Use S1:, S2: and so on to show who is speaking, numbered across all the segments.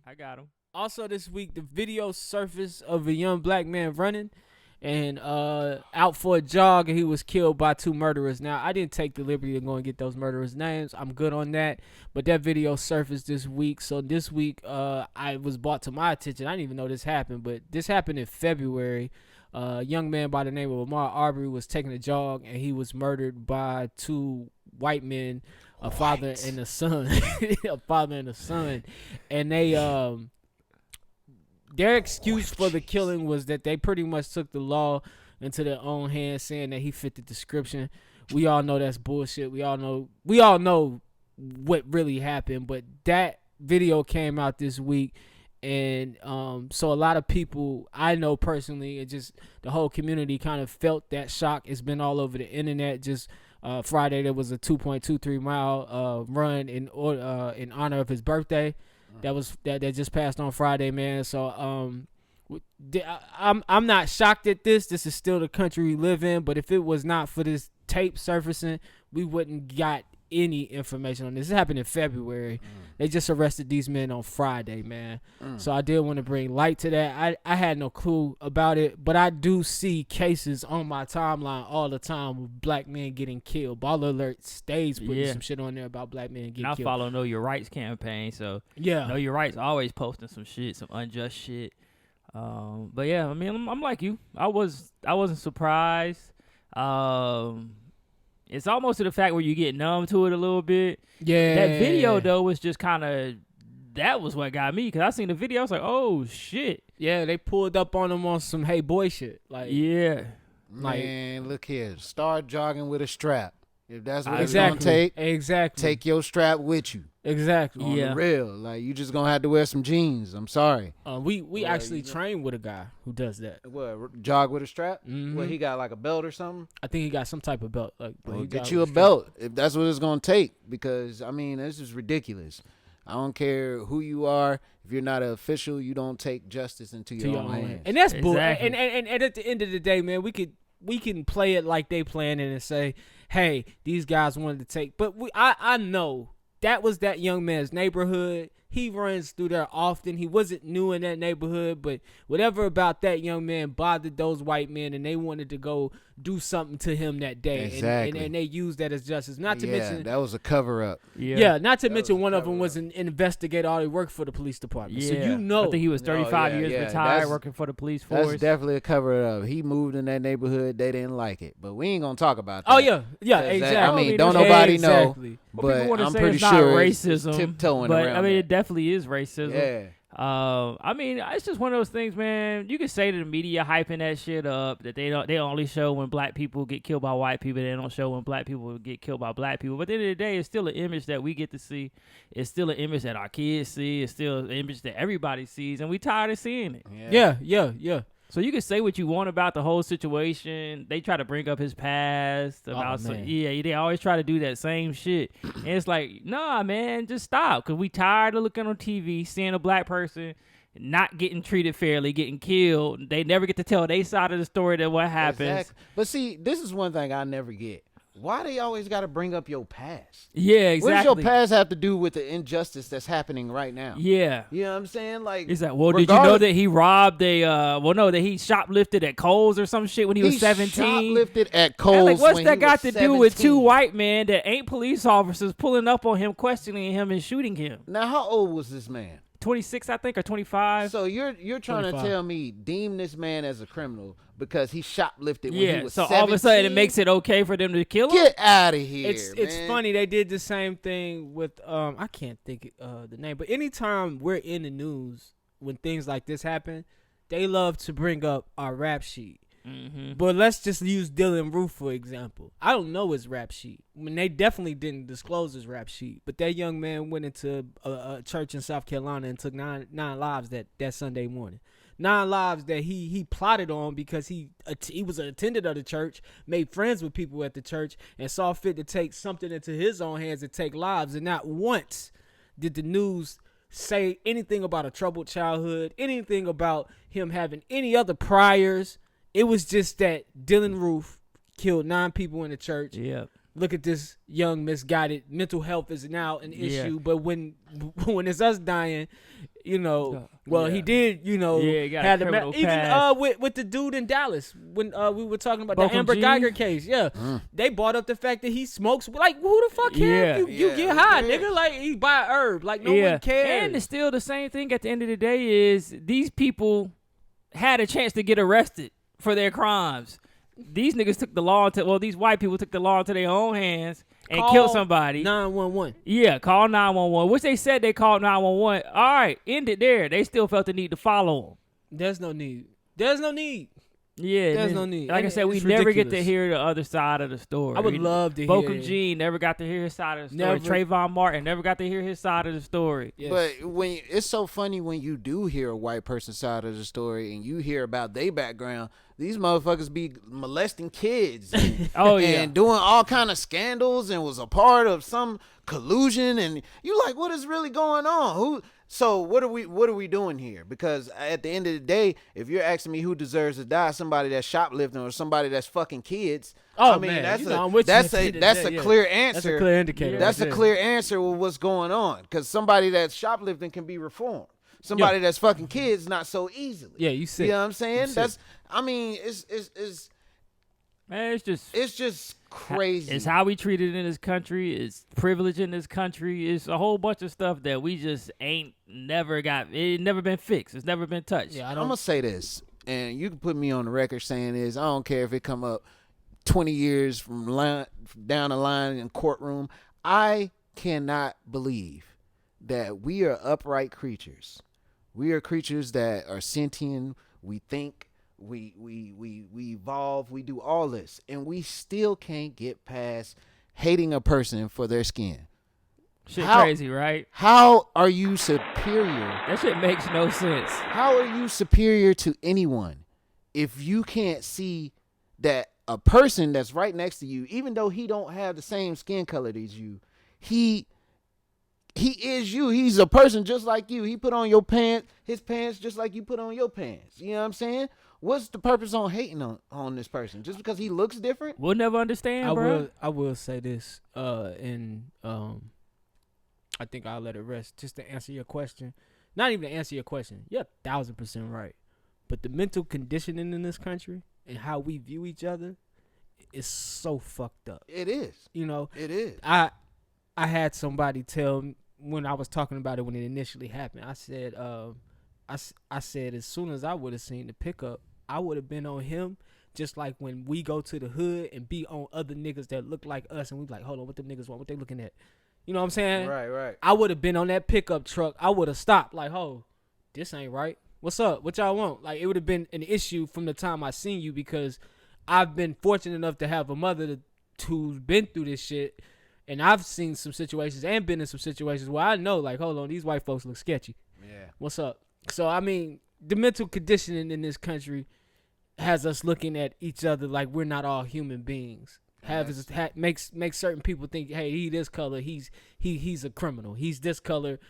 S1: I got him.
S2: Also this week, the video surfaced of a young black man running and out for a jog, and he was killed by two murderers. Now, I didn't take the liberty to go and get those murderers' names. I'm good on that. But that video surfaced this week. So this week, I was brought to my attention. I didn't even know this happened, but this happened in February. A young man by the name of Ahmaud Arbery was taking a jog, and he was murdered by two white men, a father and a son. A father and a son. And they their excuse for the killing was that they pretty much took the law into their own hands, saying that he fit the description. We all know that's bullshit. We all know what really happened, but that video came out this week, and so a lot of people I know personally, and just the whole community kind of felt that shock. It's been all over the internet. Just Friday there was a 2.23 mile run in honor of his birthday. That just passed on Friday, man. So I'm not shocked at this. This is still the country we live in. But if it was not for this tape surfacing, we wouldn't got any information on this. This happened in February. They just arrested these men on Friday, man. So I did want to bring light to that. I had no clue about it, but I do see cases on my timeline all the time with black men getting killed. Baller Alert stays putting some shit on there about black men getting killed.
S1: I follow Know Your Rights campaign, so
S2: yeah,
S1: Know Your Rights always posting some shit, some unjust shit. But yeah, I mean, I'm like you. I wasn't surprised. It's almost to the fact where you get numb to it a little bit.
S2: Yeah.
S1: That video, though, was just kind of, that was what got me. Because I seen the video, I was like, oh, shit.
S2: Yeah, they pulled up on him on some hey boy shit. Like,
S1: yeah.
S3: Man, look here. Start jogging with a strap. If that's what it's
S2: exactly.
S3: going to take, take your strap with you.
S2: Exactly.
S3: On the real. Like, you just going to have to wear some jeans. I'm sorry.
S2: We actually trained with a guy who does that.
S3: What, jog with a strap?
S2: Mm-hmm.
S3: What, he got like a belt or something?
S2: I think he got some type of belt. Like,
S3: well, get you a belt if that's what it's going to take. Because, I mean, this is ridiculous. I don't care who you are. If you're not an official, you don't take justice into your own hands.
S2: And that's bull. And at the end of the day, man, we can play it like they playing it and say, hey, these guys wanted to take. But I know that was that young man's neighborhood. He runs through there often. He wasn't new in that neighborhood, but whatever about that young man bothered those white men, and they wanted to go do something to him that day.
S3: Exactly.
S2: And they used that as justice. Not to mention
S3: that was a cover up.
S2: Yeah, not to mention one of them was an investigator. Already worked for the police department.
S1: Yeah.
S2: So you know,
S1: I think he was 35 years retired, working for the police force.
S3: That's definitely a cover up. He moved in that neighborhood. They didn't like it, but we ain't gonna talk about that.
S2: Oh yeah, exactly.
S3: I mean, don't nobody know.
S1: But
S3: I'm
S1: say
S3: pretty
S1: it's not
S3: sure
S1: racism,
S3: it's tiptoeing
S1: but
S3: around.
S1: I mean, it definitely is racism.
S3: Yeah.
S1: I mean, it's just one of those things, man. You can say to the media hyping that shit up that they only show when black people get killed by white people. They don't show when black people get killed by black people. But at the end of the day, it's still an image that we get to see. It's still an image that our kids see. It's still an image that everybody sees, and we tired of seeing it.
S2: Yeah.
S1: So you can say what you want about the whole situation. They try to bring up his past. About they always try to do that same shit. And it's like, nah, man, just stop. Because we tired of looking on TV, seeing a black person not getting treated fairly, getting killed. They never get to tell their side of the story that what happens.
S3: Exactly. But see, this is one thing I never get. Why they always got to bring up your past?
S1: Yeah, exactly.
S3: What does your past have to do with the injustice that's happening right now?
S1: Yeah.
S3: You know what I'm saying? Like,
S1: it's like, well, did you know that he robbed that he shoplifted at Kohl's or some shit when he was 17?
S3: Shoplifted at Kohl's.
S1: Like, what's that got to
S3: 17?
S1: do with two white men that ain't police officers pulling up on him, questioning him, and shooting him?
S3: Now, how old was this man?
S1: 26, I think, or 25.
S3: So you're trying 25. To tell me deem this man as a criminal because he shoplifted when he was 17?
S1: So all of a sudden it makes it okay for them to kill him?
S3: Get out of here,
S2: It's funny. They did the same thing with, I can't think the name, but anytime we're in the news when things like this happen, they love to bring up our rap sheet.
S1: Mm-hmm.
S2: But let's just use Dylan Roof, for example. I don't know his rap sheet. I mean, they definitely didn't disclose his rap sheet. But that young man went into a church in South Carolina and took nine lives that Sunday morning. 9 lives that he plotted on because he was an attendant of the church, made friends with people at the church, and saw fit to take something into his own hands and take lives. And not once did the news say anything about a troubled childhood, anything about him having any other priors. It was just that Dylan Roof killed 9 people in the church.
S1: Yeah.
S2: Look at this young misguided. Mental health is now an issue, but when it's us dying, You know, well, he did. You know,
S1: he got
S2: had
S1: a criminal
S2: even with the dude in Dallas when we were talking about the Amber Geiger case. Yeah, they brought up the fact that he smokes. Like, who the fuck cares? You get high, nigga. Like, he buy herb. Like, no one cares.
S1: And it's still the same thing. At the end of the day, is these people had a chance to get arrested for their crimes. These niggas took the law into these white people took the law into their own hands and killed somebody.
S2: 911.
S1: Yeah, call 911. Which they said they called 911. All right, end it there. They still felt the need to follow them.
S2: There's no need.
S1: Yeah,
S2: there's no need.
S1: Like I said, we never get to hear the other side of the story.
S2: I would love to hear.
S1: Bokum Jean never got to hear his side of the story. Trayvon Martin never got to hear his side of the story.
S3: Yes. But it's so funny when you do hear a white person's side of the story and you hear about their background. These motherfuckers be molesting kids and, and doing all kind of scandals and was a part of some collusion, and you like, what is really going on? So what are we doing here? Because at the end of the day, if you're asking me who deserves to die, somebody that's shoplifting or somebody that's fucking kids, I mean, that's a clear answer.
S2: That's a clear indicator.
S3: That's a clear answer with what's going on. Because somebody that's shoplifting can be reformed. Somebody that's fucking kids, not so easily.
S2: Yeah, you see.
S3: You know what I'm saying? It's just crazy.
S1: It's how we treat it in this country. It's privilege in this country. It's a whole bunch of stuff that we just ain't never got. It never been fixed. It's never been touched.
S3: Yeah, I'm gonna say this, and you can put me on the record saying this. I don't care if it come up 20 years from down the line in courtroom. I cannot believe that we are upright creatures. We are creatures that are sentient. We think. We evolve. We do all this, and we still can't get past hating a person for their skin.
S1: Crazy, right?
S3: How are you superior?
S1: That shit makes no sense.
S3: How are you superior to anyone if you can't see that a person that's right next to you, even though he don't have the same skin color as you, he is you. He's a person just like you. He put on his pants just like you put on your pants. You know what I'm saying? What's the purpose on hating on this person? Just because he looks different?
S1: We'll never understand, bro.
S2: I will say this, and I think I'll let it rest. Just to answer your question. Not even to answer your question. You're 1,000% right. But the mental conditioning in this country and how we view each other is so fucked up.
S3: It is.
S2: You know?
S3: It is.
S2: I had somebody tell me when I was talking about it when it initially happened. I said, I said as soon as I would have seen the pickup, I would have been on him, just like when we go to the hood and be on other niggas that look like us, and we be like, hold on, what them niggas want? What they looking at? You know what I'm saying?
S3: Right.
S2: I would have been on that pickup truck. I would have stopped like, oh, this ain't right. What's up? What y'all want? Like, it would have been an issue from the time I seen you, because I've been fortunate enough to have a mother who's been through this shit. And I've seen some situations and been in some situations where I know, like, hold on, these white folks look sketchy.
S3: Yeah.
S2: What's up? So, I mean, the mental conditioning in this country has us looking at each other like we're not all human beings. Makes certain people think, hey, he this color, he's a criminal. He's this color,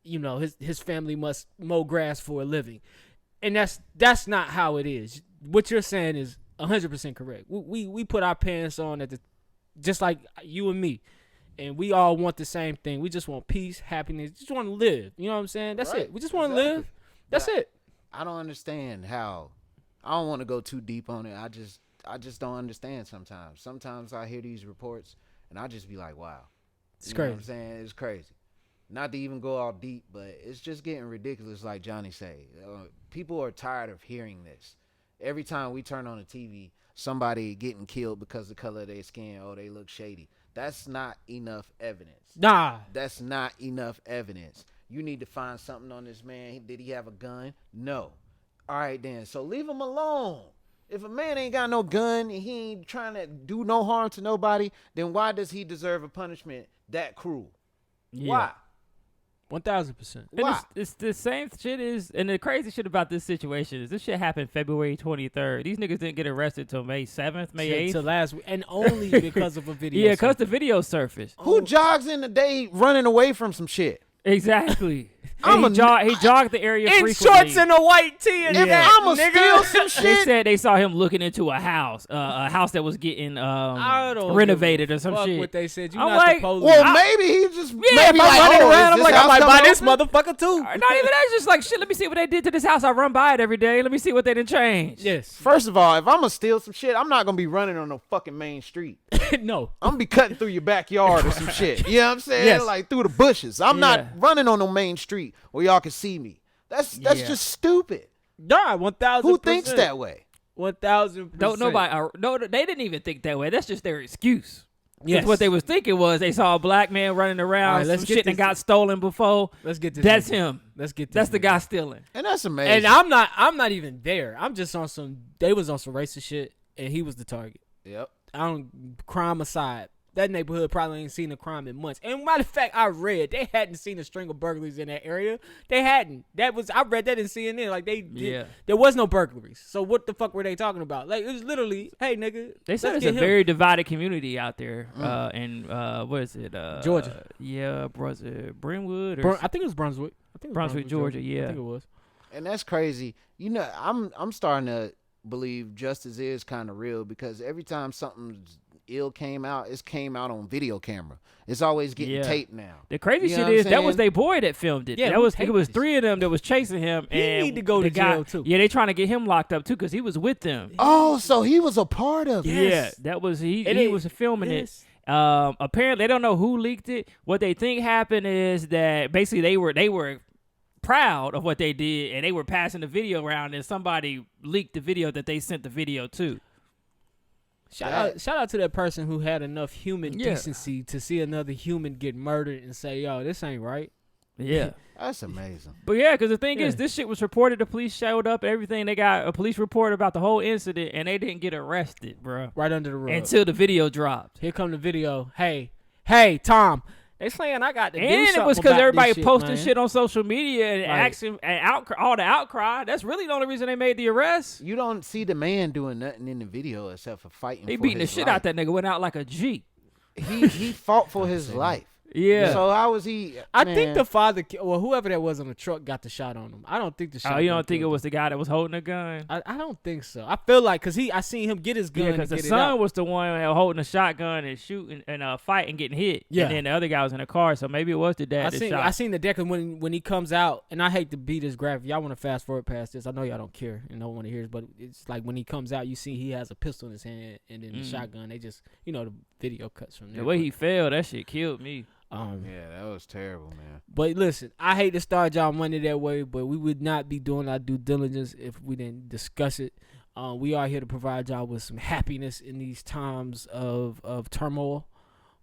S2: you know, his family must mow grass for a living. And that's not how it is. What you're saying is 100% correct. We put our pants on just like you and me. And we all want the same thing. We just want peace, happiness. Just want to live. You know what I'm saying? That's it. We just want to live. That's it.
S3: I don't understand how. I don't want to go too deep on it. I just don't understand sometimes. Sometimes I hear these reports and I just be like, wow.
S2: It's crazy.
S3: Know what I'm saying? It's crazy. Not to even go all deep, but it's just getting ridiculous, like Johnny say. People are tired of hearing this. Every time we turn on the TV, somebody getting killed because of the color of their skin, they look shady. That's not enough evidence.
S2: Nah.
S3: That's not enough evidence. You need to find something on this man. Did he have a gun? No. All right, then. So leave him alone. If a man ain't got no gun and he ain't trying to do no harm to nobody, then why does he deserve a punishment that cruel?
S1: Yeah.
S3: Why?
S2: 1,000%.
S3: Why?
S1: It's the same shit and the crazy shit about this situation is this shit happened February 23rd. These niggas didn't get arrested till May 7th, May 8th.
S2: Till last week, and only because of a video.
S1: Yeah, because the video surfaced.
S3: Who jogs in the day running away from some shit?
S1: Exactly. He jogged the area
S2: in
S1: frequently.
S2: shorts and a white tee. And
S3: I'ma steal some shit.
S1: They said they saw him looking into a house that was getting renovated or some shit.
S2: What they said,
S1: I'm like,
S3: maybe he just
S1: maybe like running around. I'm like,
S2: I might buy this motherfucker too.
S1: Not even that. It's just like shit. Let me see what they did to this house. I run by it every day. Let me see what they didn't change.
S2: Yes.
S3: First of all, if I'm gonna steal some shit, I'm not gonna be running on no fucking main street.
S2: No.
S3: I'm gonna be cutting through your backyard or some shit. You know what I'm saying?
S2: Yes.
S3: Like through the bushes. I'm not running on no main street where y'all can see me. That's just stupid.
S2: Nah, 1,000%.
S3: Who thinks that way?
S2: 1,000%.
S1: Don't nobody. No, they didn't even think that way. That's just their excuse.
S2: Yes.
S1: What they was thinking was they saw a black man running around, some shit that got stolen before.
S2: Let's get this.
S1: That's him.
S2: Let's get this.
S1: That's the guy stealing.
S3: And that's amazing.
S2: And I'm not even there. I'm just on some. They was on some racist shit, and he was the target.
S3: Yep.
S2: Crime aside, that neighborhood probably ain't seen a crime in months. And matter of fact, I read they hadn't seen a string of burglaries in that area. They hadn't. I read that in CNN. Like there was no burglaries. So what the fuck were they talking about? Like it was literally, hey nigga.
S1: They said it's a very divided community out there. In what is it?
S2: Georgia.
S1: Yeah, was it Brentwood? Or
S2: I think it was Brunswick.
S1: Brunswick, Georgia. Yeah,
S2: I think it was.
S3: And that's crazy. You know, I'm starting to believe justice is kind of real because every time something ill came out, it came out on video camera. It's always getting taped now.
S1: The crazy shit is that was their boy that filmed it.
S2: Yeah,
S1: it was three of them that was chasing him.
S2: He need to go to jail too.
S1: Yeah, they trying to get him locked up too because he was with them.
S3: Oh, so he was a part of it.
S1: Yes. Yeah, that was he was filming it. Apparently, they don't know who leaked it. What they think happened is that basically they were proud of what they did and they were passing the video around and somebody leaked the video that they sent the video to.
S2: Shout out to that person who had enough human decency to see another human get murdered and say, yo, this ain't right.
S1: Yeah.
S3: That's amazing.
S1: But yeah, because the thing is, this shit was reported. The police showed up and everything. They got a police report about the whole incident and they didn't get arrested, bro.
S2: Right under the rug.
S1: Until the video dropped.
S2: Here come the video. Hey, Tom. They saying I got to do something.
S1: And it was because everybody posting
S2: shit
S1: on social media and asking and all the outcry. That's really the only reason they made the arrest.
S3: You don't see the man doing nothing in the video except for fighting.
S1: He beating the shit out that nigga. Went out like a G.
S3: He fought for his life.
S1: Yeah.
S3: So how was he?
S2: I think the father, whoever that was on the truck, got the shot on him. I don't think the shot.
S1: Oh, you don't think it was the guy that was holding the gun?
S2: I don't think so. I feel like because I seen him get his gun. Yeah, because
S1: the son was the one holding the shotgun and shooting and fight and getting hit.
S2: Yeah.
S1: And then the other guy was in the car, so maybe it was the dad.
S2: I seen the deck when he comes out, and I hate to be this graphic. Y'all want to fast forward past this? I know y'all don't care and don't want to hear it, but it's like when he comes out, you see he has a pistol in his hand and then the shotgun. They just the video cuts from there.
S1: The way he fell, that shit killed me.
S3: Yeah, that was terrible, man.
S2: But listen, I hate to start y'all Monday that way, but we would not be doing our due diligence if we didn't discuss it. We are here to provide y'all with some happiness in these times of turmoil.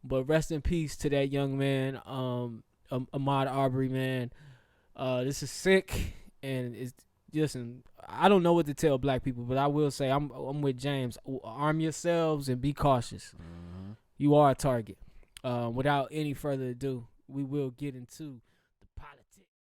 S2: But rest in peace to that young man, Ahmaud Arbery, man. This is sick, and it's listen. I don't know what to tell black people, but I will say I'm with James. Arm yourselves and be cautious. Mm-hmm. You are a target. Without any further ado, we will get into